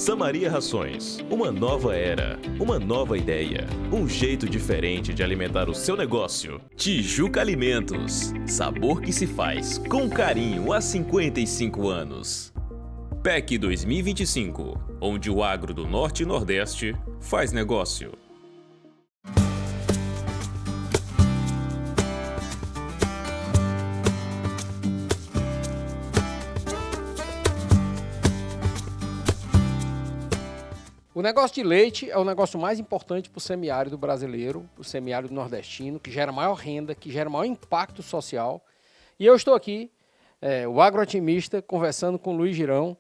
Samaria Rações, uma nova era, uma nova ideia, um jeito diferente de alimentar o seu negócio. Tijuca Alimentos, sabor que se faz com carinho há 55 anos. PEC 2025, onde o agro do Norte e Nordeste faz negócio. O negócio de leite é o negócio mais importante para o semiárido brasileiro, para o semiárido nordestino, que gera maior renda, que gera maior impacto social. E eu estou aqui, o agroatimista, conversando com Luiz Girão,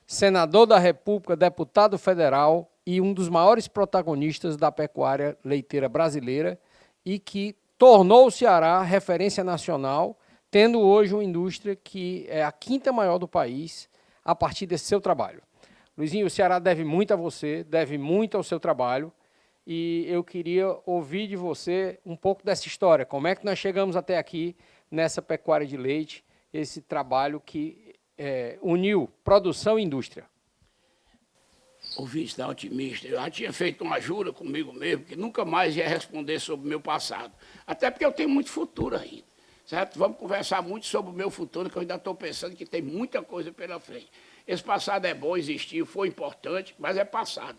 senador da República, deputado federal e um dos maiores protagonistas da pecuária leiteira brasileira e que tornou o Ceará referência nacional, tendo hoje uma indústria que é a quinta maior do país a partir desse seu trabalho. Luizinho, o Ceará deve muito a você, deve muito ao seu trabalho e eu queria ouvir de você um pouco dessa história. Como é que nós chegamos até aqui nessa pecuária de leite, esse trabalho que uniu produção e indústria? Ouvinte da Otimista, eu já tinha feito uma jura comigo mesmo que nunca mais ia responder sobre o meu passado. Até porque eu tenho muito futuro ainda, certo? Vamos conversar muito sobre o meu futuro, que eu ainda estou pensando que tem muita coisa pela frente. Esse passado é bom, existiu, foi importante, mas é passado.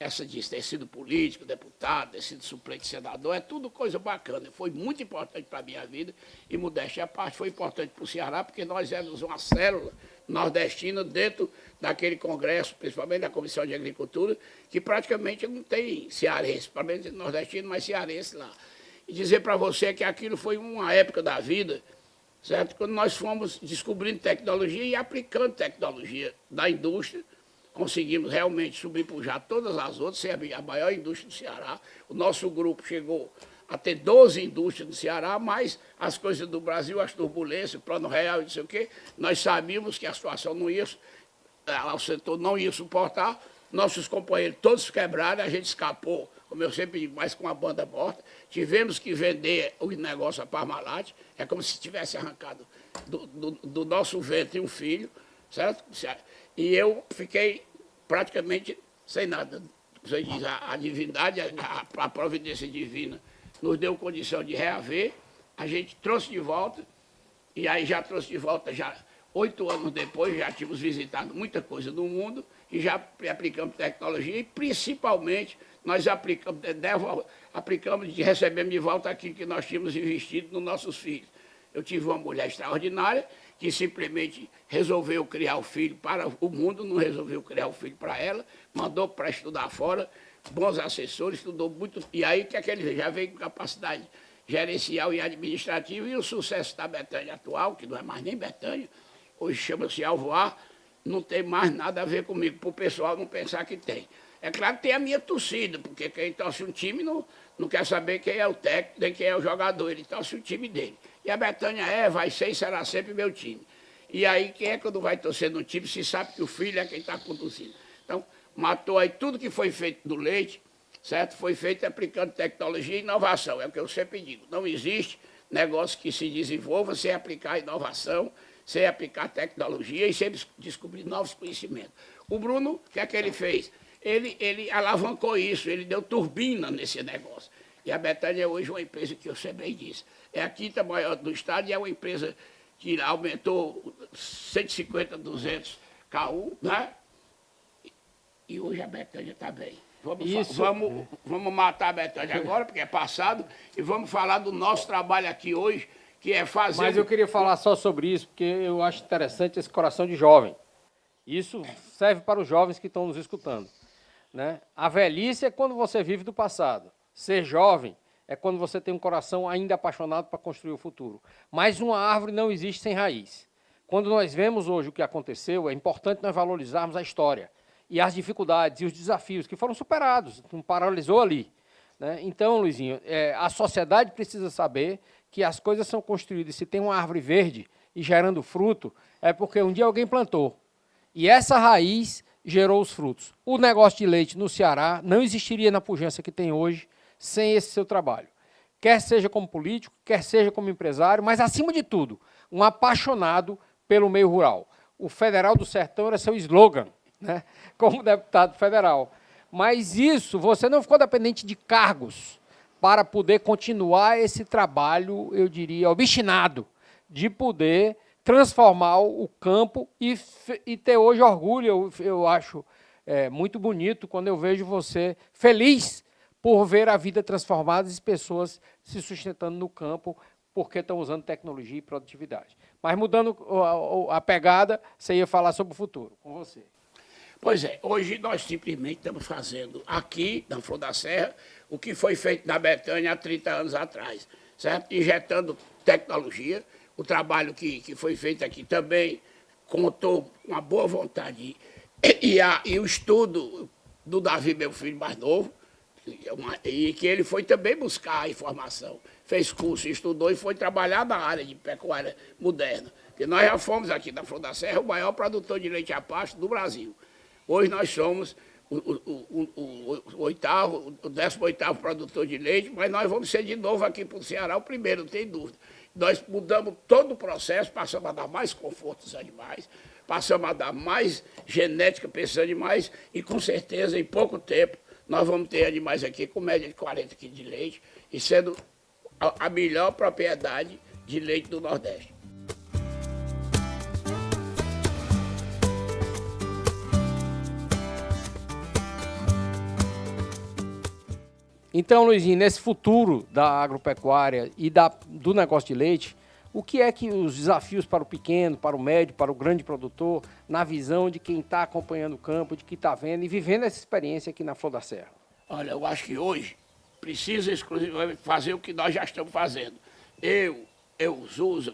Essa de ter sido político, deputado, ter sido suplente senador, é tudo coisa bacana. Foi muito importante para a minha vida e, modéstia à parte, foi importante para o Ceará, porque nós éramos uma célula nordestina dentro daquele congresso, principalmente da Comissão de Agricultura, que praticamente não tem cearense, pelo menos nordestino, mas cearense lá. E dizer para você que aquilo foi uma época da vida, certo? Quando nós fomos descobrindo tecnologia e aplicando tecnologia da indústria, conseguimos realmente sobrepujar todas as outras, ser a maior indústria do Ceará. O nosso grupo chegou a ter 12 indústrias no Ceará, mas as coisas do Brasil, as turbulências, o plano real e não sei o quê, nós sabíamos que a situação não ia, o setor não ia suportar, nossos companheiros todos quebraram, a gente escapou, como eu sempre digo, mas com a banda morta. Tivemos que vender o negócio a Parmalat, é como se tivesse arrancado do nosso ventre um filho, certo? E eu fiquei praticamente sem nada. Você diz, a divindade, a providência divina nos deu condição de reaver, a gente trouxe de volta, e aí já trouxe de volta, já 8 anos depois, já tínhamos visitado muita coisa do mundo, e já aplicamos tecnologia, e principalmente nós aplicamos de recebemos de volta aquilo que nós tínhamos investido nos nossos filhos. Eu tive uma mulher extraordinária que simplesmente resolveu criar o filho para o mundo, não resolveu criar o filho para ela, mandou para estudar fora, bons assessores, estudou muito, e aí que ele já veio com capacidade gerencial e administrativa, e o sucesso da Betânia atual, que não é mais nem Betânia, hoje chama-se Alvoar, não tem mais nada a ver comigo, para o pessoal não pensar que tem. É claro que tem a minha torcida, porque quem torce um time não quer saber quem é o técnico, nem quem é o jogador, ele torce o time dele. E a Betânia vai ser e será sempre meu time. E aí, quem é que não vai torcer no time se sabe que o filho é quem está conduzindo? Então, matou aí tudo que foi feito no leite, certo? Foi feito aplicando tecnologia e inovação. É o que eu sempre digo, não existe negócio que se desenvolva sem aplicar inovação, sem aplicar tecnologia e sem descobrir novos conhecimentos. O Bruno, o que é que ele fez? Ele alavancou isso, ele deu turbina nesse negócio. E a Betânia é hoje uma empresa que eu sempre disse, é a quinta maior do estado e é uma empresa que aumentou 150, 200 KU, né? E hoje a Betânia está bem. Vamos matar a Betânia agora, porque é passado, e vamos falar do nosso trabalho aqui hoje, que é fazer... Mas eu queria falar só sobre isso, porque eu acho interessante esse coração de jovem. Isso serve para os jovens que estão nos escutando, né? A velhice é quando você vive do passado. Ser jovem é quando você tem um coração ainda apaixonado para construir o futuro. Mas uma árvore não existe sem raiz. Quando nós vemos hoje o que aconteceu, é importante nós valorizarmos a história e as dificuldades e os desafios que foram superados, não paralisou ali, né? Então, Luizinho, a sociedade precisa saber que as coisas são construídas. Se tem uma árvore verde e gerando fruto, é porque um dia alguém plantou. E essa raiz gerou os frutos. O negócio de leite no Ceará não existiria na pujança que tem hoje sem esse seu trabalho. Quer seja como político, quer seja como empresário, mas, acima de tudo, um apaixonado pelo meio rural. O Federal do Sertão era seu slogan. né, como deputado federal. Mas isso, você não ficou dependente de cargos para poder continuar esse trabalho, eu diria, obstinado, de poder transformar o campo e ter hoje orgulho. Eu acho muito bonito quando eu vejo você feliz por ver a vida transformada e as pessoas se sustentando no campo porque estão usando tecnologia e produtividade. Mas mudando a pegada, você ia falar sobre o futuro, com você. Pois é, hoje nós simplesmente estamos fazendo aqui, na Flor da Serra, o que foi feito na Betânia há 30 anos atrás, certo? Injetando tecnologia. O trabalho que foi feito aqui também contou com uma boa vontade. E o estudo do Davi, meu filho mais novo, e que ele foi também buscar a informação, fez curso, estudou e foi trabalhar na área de pecuária moderna. Porque nós já fomos aqui na Flor da Serra o maior produtor de leite a pasto do Brasil. Hoje nós somos o 18º produtor de leite, mas nós vamos ser de novo aqui para o Ceará o primeiro, não tem dúvida. Nós mudamos todo o processo, passamos a dar mais conforto aos animais, passamos a dar mais genética para esses animais e, com certeza, em pouco tempo, nós vamos ter animais aqui com média de 40 quilos de leite e sendo a melhor propriedade de leite do Nordeste. Então, Luizinho, nesse futuro da agropecuária e do negócio de leite, o que é que os desafios para o pequeno, para o médio, para o grande produtor, na visão de quem está acompanhando o campo, de quem está vendo e vivendo essa experiência aqui na Flor da Serra? Olha, eu acho que hoje precisa exclusivamente fazer o que nós já estamos fazendo. Zusa,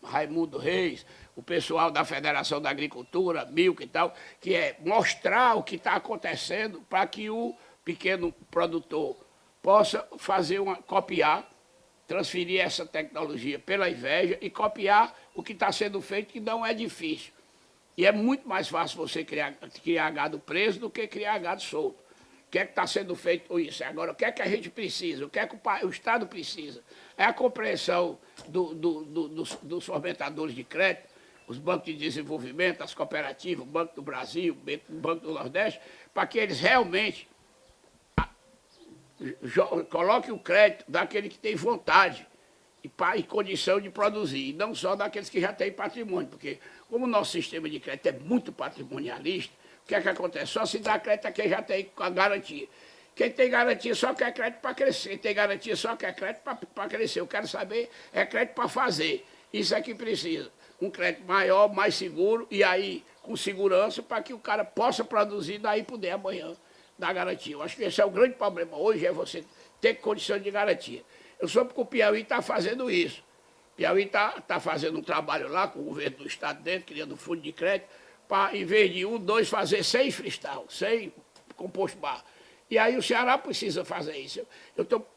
Raimundo Reis, o pessoal da Federação da Agricultura, Milk e tal, que é mostrar o que está acontecendo para que o pequeno produtor possa copiar, transferir essa tecnologia pela inveja e copiar o que está sendo feito, que não é difícil. E é muito mais fácil você criar gado preso do que criar gado solto. O que é que está sendo feito com isso? Agora, o que é que a gente precisa? O que é que o Estado precisa? É a compreensão dos fomentadores de crédito, os bancos de desenvolvimento, as cooperativas, o Banco do Brasil, o Banco do Nordeste, para que eles realmente coloquem o crédito daquele que tem vontade e condição de produzir, e não só daqueles que já têm patrimônio, porque como o nosso sistema de crédito é muito patrimonialista, o que é que acontece? Só se dá crédito a quem já tem a garantia. Quem tem garantia só quer crédito para crescer, quem tem garantia só quer crédito para crescer. Eu quero saber, é crédito para fazer. Isso é que precisa. Um crédito maior, mais seguro, e aí com segurança para que o cara possa produzir, daí poder amanhã dar garantia. Eu acho que esse é o grande problema hoje, é você ter condições de garantia. Eu soube que o Piauí está fazendo isso. O Piauí está fazendo um trabalho lá com o governo do Estado dentro, criando um fundo de crédito, para, em vez de 2, fazer 100 freestyle, 100 composto bar. E aí o Ceará precisa fazer isso.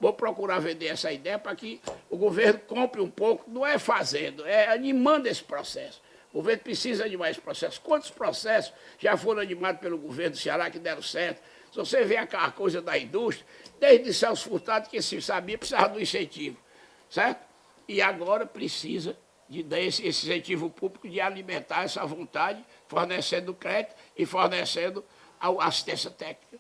Vou procurar vender essa ideia para que o governo compre um pouco, não é fazendo, é animando esse processo. O governo precisa animar esse processo. Quantos processos já foram animados pelo governo do Ceará que deram certo? Se você vê aquela coisa da indústria, desde Celso Furtado, que se sabia, precisava do incentivo, certo? E agora precisa dar esse incentivo público de alimentar essa vontade, fornecendo crédito e fornecendo a assistência técnica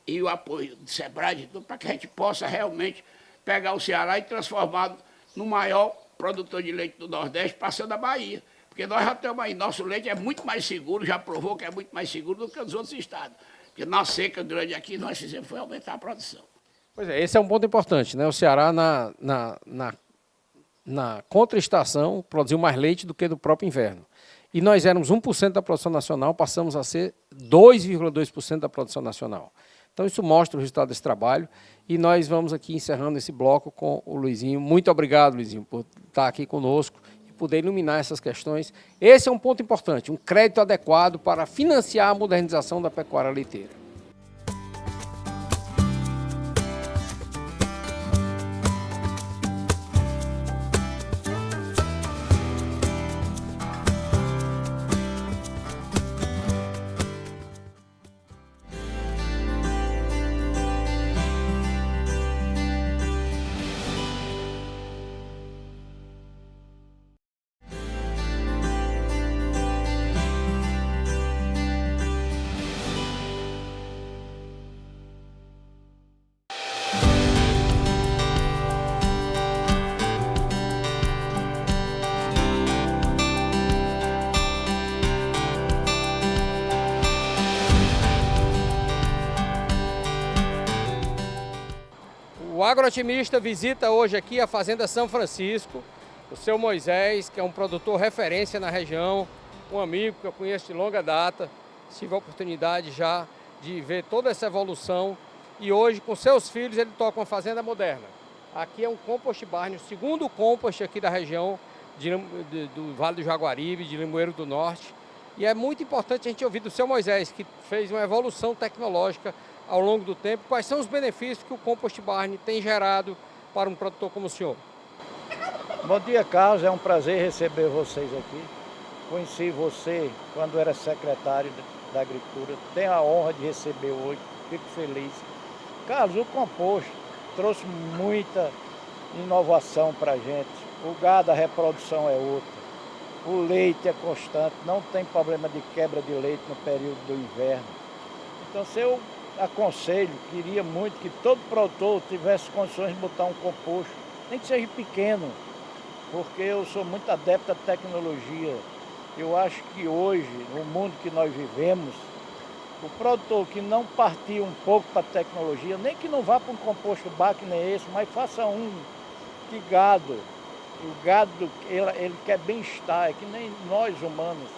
e o apoio do SEBRAE, de tudo, para que a gente possa realmente pegar o Ceará e transformá-lo no maior produtor de leite do Nordeste, passando a Bahia. Porque nós já estamos aí, nosso leite é muito mais seguro, já provou que é muito mais seguro do que os outros estados. Porque na seca grande aqui, nós fizemos foi aumentar a produção. Pois é, esse é um ponto importante, né? O Ceará, na contra-estação, produziu mais leite do que no próprio inverno. E nós éramos 1% da produção nacional, passamos a ser 2,2% da produção nacional. Então, isso mostra o resultado desse trabalho. E nós vamos aqui encerrando esse bloco com o Luizinho. Muito obrigado, Luizinho, por estar aqui conosco e poder iluminar essas questões. Esse é um ponto importante, um crédito adequado para financiar a modernização da pecuária leiteira. O agroatimista visita hoje aqui a Fazenda São Francisco, o seu Moisés, que é um produtor referência na região, um amigo que eu conheço de longa data. Tive a oportunidade já de ver toda essa evolução e hoje, com seus filhos, ele toca uma fazenda moderna. Aqui é um compost barn, o segundo compost aqui da região do Vale do Jaguaribe, de Limoeiro do Norte. E é muito importante a gente ouvir do seu Moisés, que fez uma evolução tecnológica ao longo do tempo. Quais são os benefícios que o compost barn tem gerado para um produtor como o senhor? Bom dia, Carlos. É um prazer receber vocês aqui. Conheci você quando era secretário da Agricultura. Tenho a honra de receber hoje. Fico feliz. Carlos, o compost trouxe muita inovação para a gente. O gado, a reprodução é outra. O leite é constante. Não tem problema de quebra de leite no período do inverno. Então, se eu aconselho, queria muito que todo produtor tivesse condições de botar um compost, nem que seja pequeno, porque eu sou muito adepto à tecnologia. Eu acho que hoje, no mundo que nós vivemos, o produtor que não partir um pouco para a tecnologia, nem que não vá para um composto bar que nem esse, mas faça um de gado. O gado, ele quer bem-estar, é que nem nós humanos.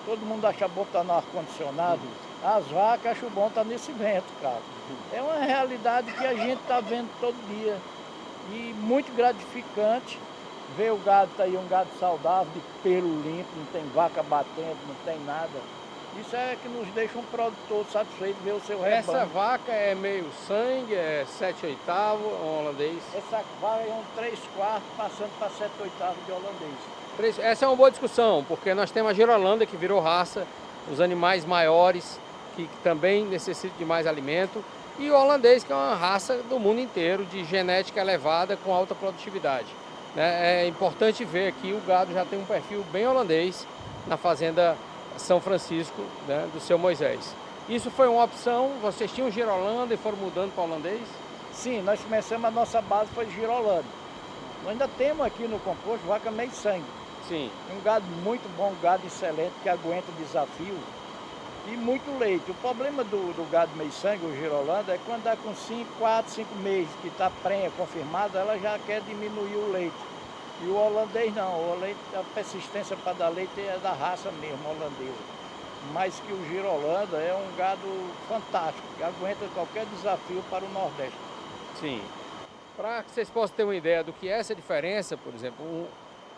Todo mundo acha bom estar no ar-condicionado. As vacas acham bom estar nesse vento, cara. É uma realidade que a gente está vendo todo dia. E muito gratificante ver o gado tá aí, um gado saudável, de pelo limpo, não tem vaca batendo, não tem nada. Isso é que nos deixa um produtor satisfeito ver o seu rebanho. Essa vaca é meio sangue, é 7/8, um holandês? Essa vaca é um 3/4, passando para 7/8 de holandês. Essa é uma boa discussão, porque nós temos a Girolanda, que virou raça, os animais maiores, que também necessitam de mais alimento, e o holandês, que é uma raça do mundo inteiro, de genética elevada, com alta produtividade. É importante ver aqui, o gado já tem um perfil bem holandês na Fazenda São Francisco, né, do seu Moisés. Isso foi uma opção? Vocês tinham Girolanda e foram mudando para holandês? Sim, nós começamos, a nossa base foi Girolanda. Nós ainda temos aqui no composto vaca meio sangue. Sim. Um gado muito bom, um gado excelente, que aguenta o desafio. E muito leite. O problema do gado meio sangue, o Girolanda, é quando dá com 4, 5 meses, que está prenha confirmada, ela já quer diminuir o leite. E o holandês não, o leite, a persistência para dar leite é da raça mesmo, holandesa. Mas que o Girolanda é um gado fantástico, que aguenta qualquer desafio para o Nordeste. Sim. Para que vocês possam ter uma ideia do que é essa diferença, por exemplo,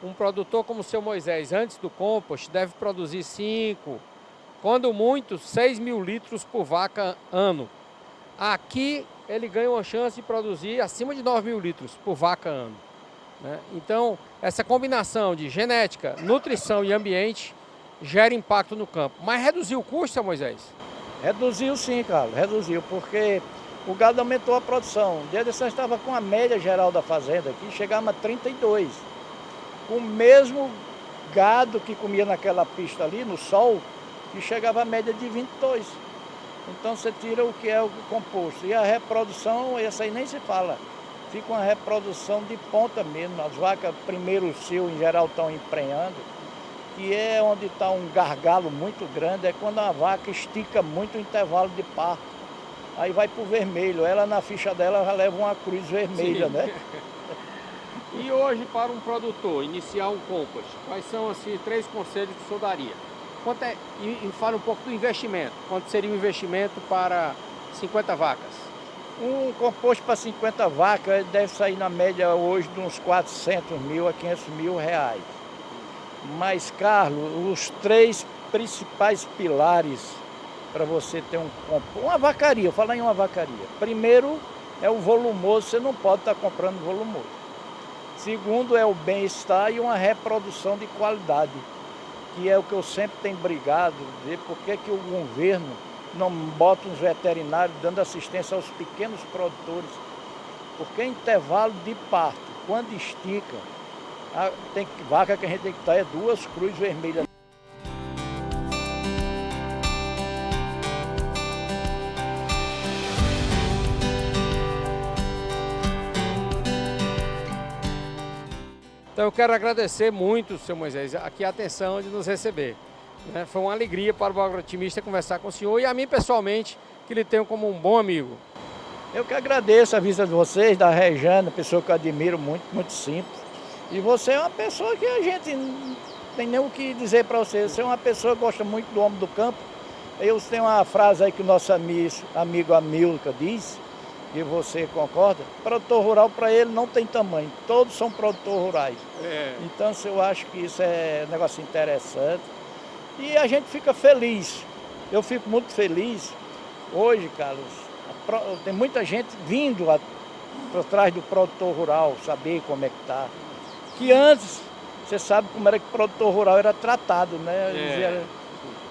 um produtor como o seu Moisés, antes do compost, deve produzir 5, quando muito, 6 mil litros por vaca ano. Aqui ele ganha uma chance de produzir acima de 9 mil litros por vaca ano. Né? Então, essa combinação de genética, nutrição e ambiente gera impacto no campo. Mas reduziu o custo, seu Moisés? Reduziu sim, Carlos, reduziu, porque o gado aumentou a produção. O dia desse nós estava com a média geral da fazenda aqui, chegava a 32. Com o mesmo gado que comia naquela pista ali, no sol, que chegava a média de 22. Então você tira o que é o composto. E a reprodução, essa aí nem se fala. Fica uma reprodução de ponta mesmo. As vacas, primeiro cio, em geral, estão emprenhando, que é onde está um gargalo muito grande, é quando a vaca estica muito o intervalo de parto. Aí vai para o vermelho. Ela, na ficha dela, já leva uma cruz vermelha, Sim. né? E hoje, para um produtor iniciar um compost, quais são assim 3 conselhos que o senhor daria? E fala um pouco do investimento. Quanto seria o investimento para 50 vacas? Um composto para 50 vacas deve sair na média hoje de uns 400 mil a 500 mil reais. Mas, Carlos, os 3 principais pilares para você ter uma vacaria, eu falo em uma vacaria. Primeiro é o volumoso, você não pode estar comprando volumoso. Segundo é o bem-estar e uma reprodução de qualidade, que é o que eu sempre tenho brigado, ver por que o governo não bota uns veterinários dando assistência aos pequenos produtores. Porque intervalo de parto, quando estica, tem vaca que a gente tem que estar é 2 cruzes vermelhas. Então eu quero agradecer muito, seu Moisés, aqui a atenção de nos receber. Né? Foi uma alegria para o agroatimista conversar com o senhor e a mim pessoalmente, que lhe tenho como um bom amigo. Eu que agradeço a visita de vocês, da Rejane, pessoa que eu admiro muito, muito simples. E você é uma pessoa que a gente não tem nem o que dizer para você. Você é uma pessoa que gosta muito do homem do campo. Eu tenho uma frase aí que o nosso amigo Amilcar diz, e você concorda? Produtor rural para ele não tem tamanho, todos são produtores rurais. Então eu acho que isso é um negócio interessante. E a gente fica feliz, eu fico muito feliz. Hoje, Carlos, tem muita gente vindo por trás do produtor rural, saber como é que está. Que antes, você sabe como era que o produtor rural era tratado, né? Dizia,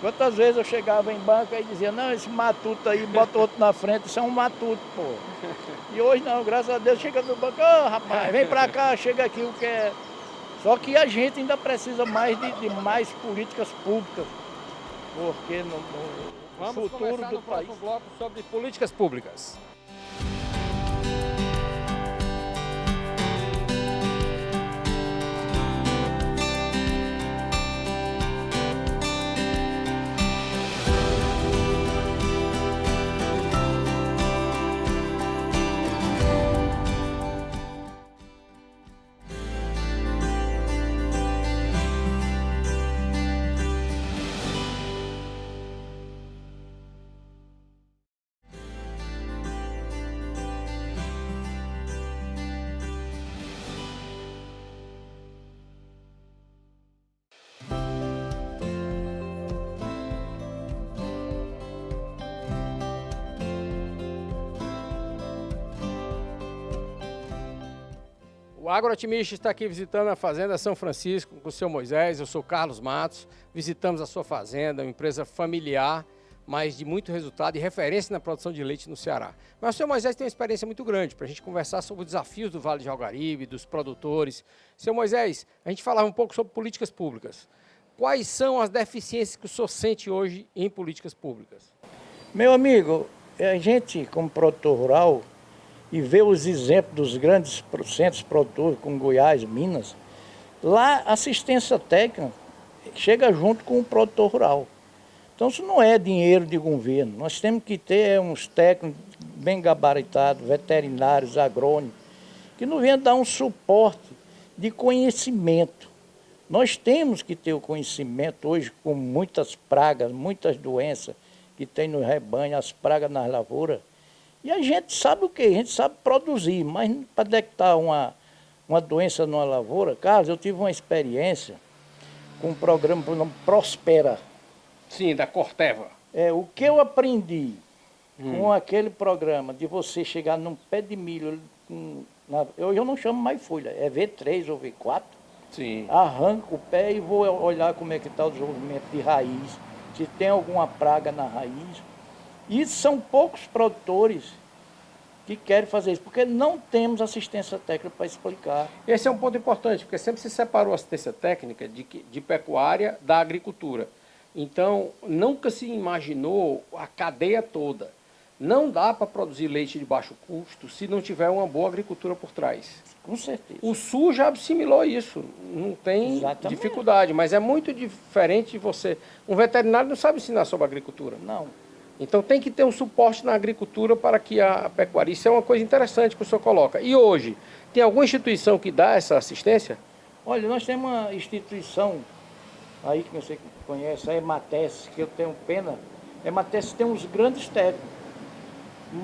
quantas vezes eu chegava em banca e dizia, não, esse matuto aí, bota outro na frente, isso é um matuto, pô. E hoje não, graças a Deus, chega no banco, ô rapaz, vem pra cá, chega aqui, o que é... Só que a gente ainda precisa mais de mais políticas públicas, porque no Vamos futuro conversar do no país... próximo bloco sobre políticas públicas. O Agrootimista está aqui visitando a Fazenda São Francisco com o seu Moisés. Eu sou Carlos Matos. Visitamos a sua fazenda, uma empresa familiar, mas de muito resultado e referência na produção de leite no Ceará. Mas o seu Moisés tem uma experiência muito grande para a gente conversar sobre os desafios do Vale de Jaguaribe, dos produtores. Seu Moisés, a gente falava um pouco sobre políticas públicas. Quais são as deficiências que o senhor sente hoje em políticas públicas? Meu amigo, a gente, como produtor rural, e ver os exemplos dos grandes centros produtores, como Goiás, Minas, lá a assistência técnica chega junto com o produtor rural. Então isso não é dinheiro de governo, nós temos que ter uns técnicos bem gabaritados, veterinários, agrônomos, que nos venham dar um suporte de conhecimento. Nós temos que ter o conhecimento hoje com muitas pragas, muitas doenças que tem no rebanho, as pragas nas lavouras. E a gente sabe o quê? A gente sabe produzir, mas para detectar uma doença numa lavoura, Carlos, eu tive uma experiência com um programa por nome Prospera. Sim, da Corteva. O que eu aprendi com aquele programa de você chegar num pé de milho, eu não chamo mais folha, é V3 ou V4, Sim. Arranco o pé e vou olhar como é que está o desenvolvimento de raiz, se tem alguma praga na raiz. E são poucos produtores que querem fazer isso, porque não temos assistência técnica para explicar. Esse é um ponto importante, porque sempre se separou a assistência técnica de pecuária da agricultura. Então, nunca se imaginou a cadeia toda. Não dá para produzir leite de baixo custo se não tiver uma boa agricultura por trás. Com certeza. O Sul já assimilou isso, não tem Exatamente. dificuldade, mas é muito diferente de você... Um veterinário não sabe ensinar sobre agricultura. Não. Então tem que ter um suporte na agricultura para que a pecuária... Isso é uma coisa interessante que o senhor coloca. E hoje, tem alguma instituição que dá essa assistência? Olha, nós temos uma instituição aí que você conhece, a Emates, que eu tenho pena. A Emates tem uns grandes técnicos,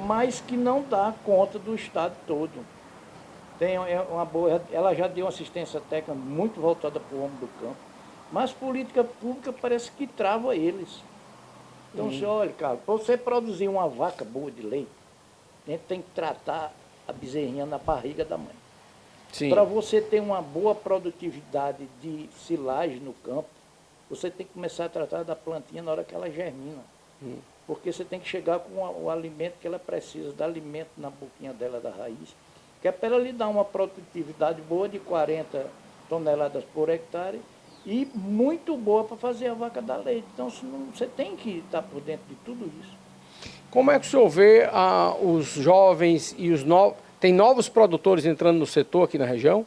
mas que não dá conta do estado todo. Tem uma boa, ela já deu uma assistência técnica muito voltada para o homem do campo, mas política pública parece que trava eles. Então, você olha, cara, para você produzir uma vaca boa de leite, a gente tem que tratar a bezerrinha na barriga da mãe. Para você ter uma boa produtividade de silagem no campo, você tem que começar a tratar da plantinha na hora que ela germina. Porque você tem que chegar com o alimento que ela precisa, dar alimento na boquinha dela da raiz, que é para ela lhe dar uma produtividade boa de 40 toneladas por hectare, e muito boa para fazer a vaca dar leite. Então você tem que estar por dentro de tudo isso. Como é que o senhor vê os jovens e os novos... Tem novos produtores entrando no setor aqui na região?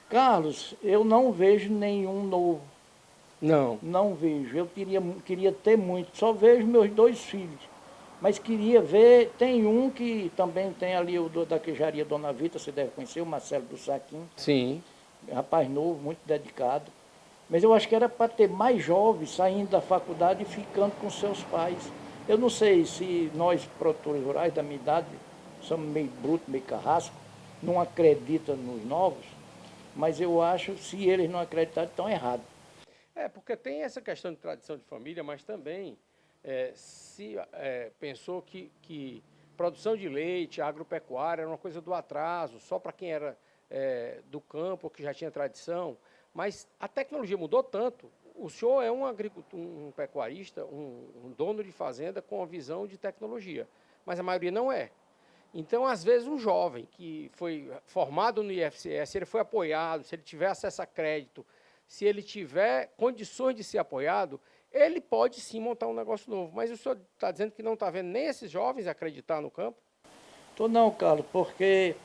Carlos, eu não vejo nenhum novo. Não. Não vejo. Eu queria ter muito. Só vejo meus 2 filhos. Mas queria ver, tem um que também tem ali o da queijaria Dona Vita, você deve conhecer, o Marcelo do Saquinho. Sim. Rapaz novo, muito dedicado. Mas eu acho que era para ter mais jovens saindo da faculdade e ficando com seus pais. Eu não sei se nós, produtores rurais da minha idade, somos meio bruto, meio carrasco, não acreditam nos novos, mas eu acho que se eles não acreditarem, estão errados. Porque tem essa questão de tradição de família, mas também se pensou que produção de leite, agropecuária era uma coisa do atraso, só para quem era do campo, que já tinha tradição, mas a tecnologia mudou tanto. O senhor é um agricultor, um pecuarista, um dono de fazenda com uma visão de tecnologia, mas a maioria não é. Então, às vezes, um jovem que foi formado no IFCE, se ele foi apoiado, se ele tiver acesso a crédito, se ele tiver condições de ser apoiado, ele pode sim montar um negócio novo. Mas o senhor está dizendo que não está vendo nem esses jovens acreditar no campo? Tô não, Carlos, porque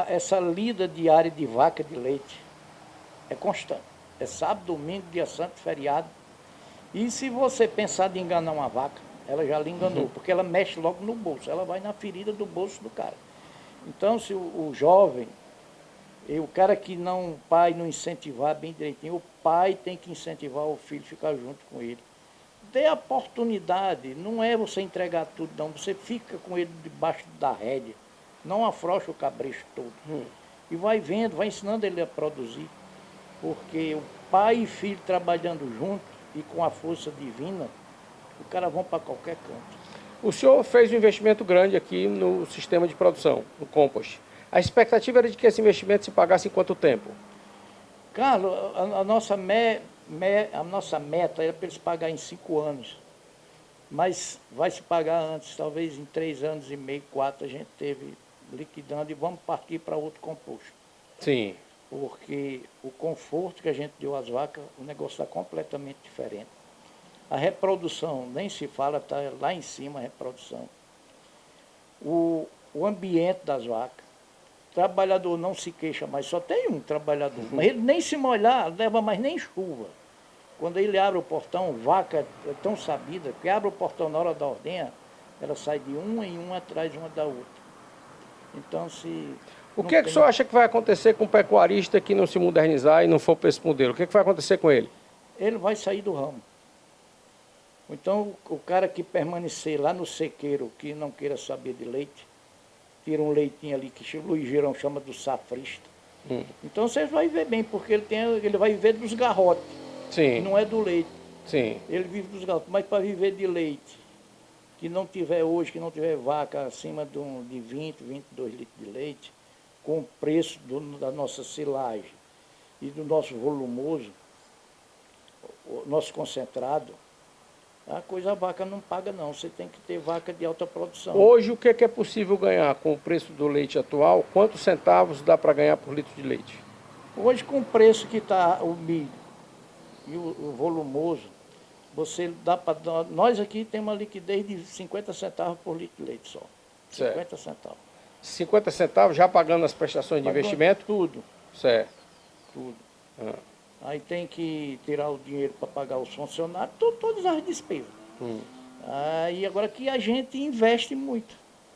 essa lida diária de vaca de leite é constante. É sábado, domingo, dia santo, feriado. E se você pensar de enganar uma vaca, ela já lhe enganou, porque ela mexe logo no bolso, ela vai na ferida do bolso do cara. Então, se o jovem, o cara que o pai não incentivar bem direitinho, o pai tem que incentivar o filho a ficar junto com ele. Dê a oportunidade, não é você entregar tudo, não. Você fica com ele debaixo da rédea, não afrouxa o cabresto todo. E vai vendo, vai ensinando ele a produzir. Porque o pai e filho trabalhando junto e com a força divina, o cara vão para qualquer canto. O senhor fez um investimento grande aqui no sistema de produção, no compost. A expectativa era de que esse investimento se pagasse em quanto tempo? Carlos, a nossa meta era para eles pagar em 5 anos. Mas vai se pagar antes, talvez em 3 anos e meio, 4, a gente teve liquidando e vamos partir para outro composto. Sim. Porque o conforto que a gente deu às vacas, o negócio está completamente diferente. A reprodução, nem se fala, está lá em cima a reprodução. O ambiente das vacas. O trabalhador não se queixa mais, só tem um trabalhador. Mas ele nem se molhar, leva mais nem chuva. Quando ele abre o portão, vaca é tão sabida, que abre o portão na hora da ordenha, ela sai de uma em uma atrás uma da outra. Então, se... O que o senhor acha que vai acontecer com o pecuarista que não se modernizar e não for para esse modelo? O que vai acontecer com ele? Ele vai sair do ramo. Então, o cara que permanecer lá no sequeiro, que não queira saber de leite, tira um leitinho ali que o Luiz Girão chama do safrista. Então, vocês vão ver bem, porque ele vai viver dos garrotes. Sim. Não é do leite. Sim. Ele vive dos garrotes. Mas para viver de leite, que não tiver hoje, que não tiver vaca acima de 20, 22 litros de leite, com o preço da nossa silagem e do nosso volumoso, o nosso concentrado, a vaca não paga não, você tem que ter vaca de alta produção. Hoje o que é possível ganhar com o preço do leite atual? Quantos centavos dá para ganhar por litro de leite? Hoje com o preço que está o milho e o volumoso, você dá para... Nós aqui temos uma liquidez de 50 centavos por litro de leite só. Certo. 50 centavos. 50 centavos já pagando as prestações de investimento? Tudo. Certo. Tudo. Aí tem que tirar o dinheiro para pagar os funcionários, todas as despesas. Aí agora que a gente investe muito.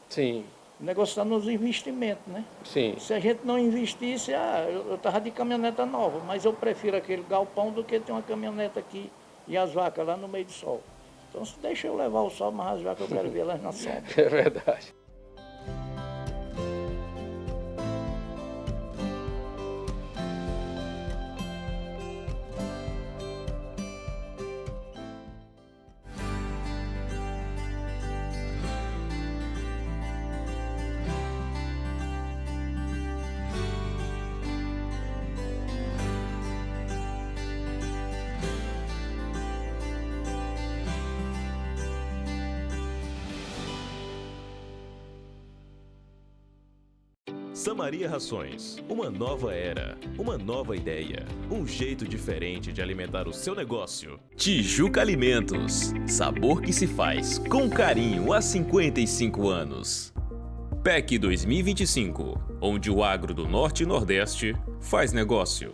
Sim. O negócio está nos investimentos, né? Sim. Se a gente não investisse, eu estava de caminhoneta nova, mas eu prefiro aquele galpão do que ter uma caminhoneta aqui e as vacas lá no meio do sol. Então, se deixa eu levar o sol, mas as vacas eu quero ver elas na sombra. É verdade. Samaria Rações, uma nova era, uma nova ideia, um jeito diferente de alimentar o seu negócio. Tijuca Alimentos, sabor que se faz com carinho há 55 anos. PEC 2025, onde o agro do Norte e Nordeste faz negócio.